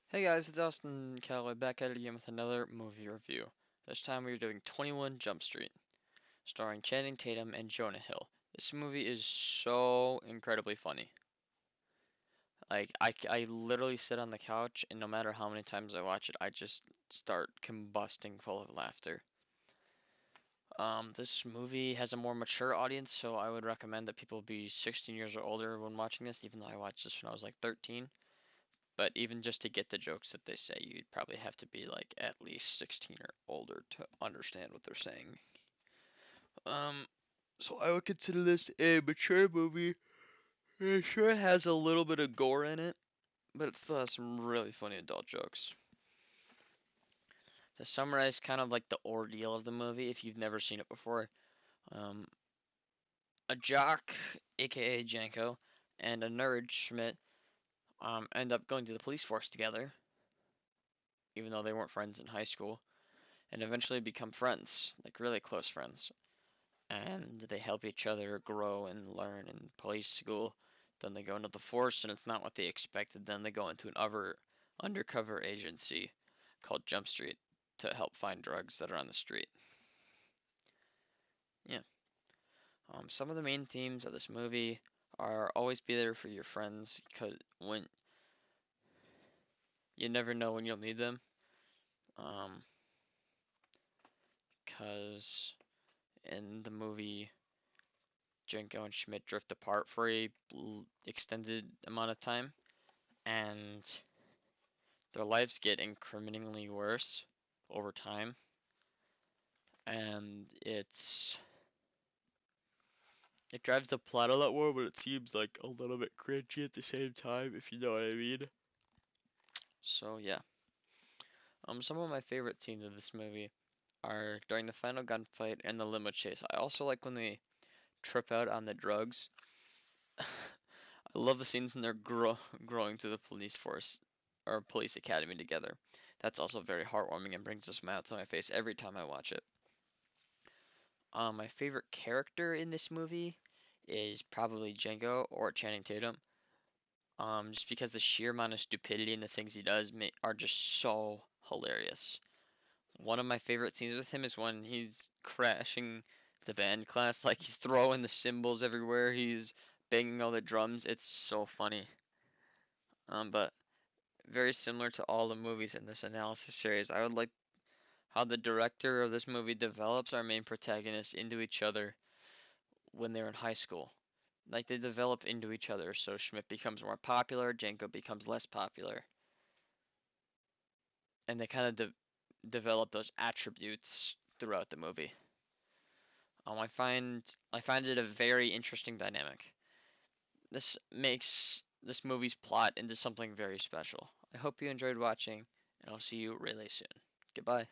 Hey guys, it's Austin Calloway back at it again with another movie review. This time we are doing 21 Jump Street, starring Channing Tatum and Jonah Hill. This movie is so incredibly funny. I literally sit on the couch and no matter how many times I watch it, I just start combusting full of laughter. This movie has a more mature audience, so I would recommend that people be 16 years or older when watching this, even though I watched this when I was like 13. But even just to get the jokes that they say, you'd probably have to be like at least 16 or older to understand what they're saying. Um, so I would consider this a mature movie. It sure has a little bit of gore in it, but it still has some really funny adult jokes. To summarize kind of like the ordeal of the movie, if you've never seen it before, um, a jock, aka Janko, and a nerd, Schmidt, end up going to the police force together, even though they weren't friends in high school, and eventually become friends, like really close friends. And they help each other grow and learn in police school. Then they go into the force, and it's not what they expected. Then they go into an undercover agency called Jump Street to help find drugs that are on the street. Yeah. Some of the main themes of this movie are always be there for your friends because when you never know when you'll need them. Um, because in the movie, Jenko and Schmidt drift apart for a extended amount of time, and their lives get incriminatingly worse over time, and it drives the plot a lot more, but it seems like a little bit cringy at the same time, if you know what I mean. So yeah, some of my favorite scenes of this movie are during the final gunfight and the limo chase. I also like when they trip out on the drugs. I love the scenes when they're growing to the police force or police academy together. That's also very heartwarming and brings a smile to my face every time I watch it. My favorite character in this movie is probably Django or Channing Tatum. Just because the sheer amount of stupidity and the things he does are just so hilarious. One of my favorite scenes with him is when he's crashing the band class, like he's throwing the cymbals everywhere, he's banging all the drums. It's so funny. But very similar to all the movies in this analysis series, I would like how the director of this movie develops our main protagonists into each other when they're in high school. Like they develop into each other, so Schmidt becomes more popular, Janko becomes less popular, and they kind of develop those attributes throughout the movie. I find it a very interesting dynamic. This makes this movie's plot into something very special. I hope you enjoyed watching, and I'll see you really soon. Goodbye.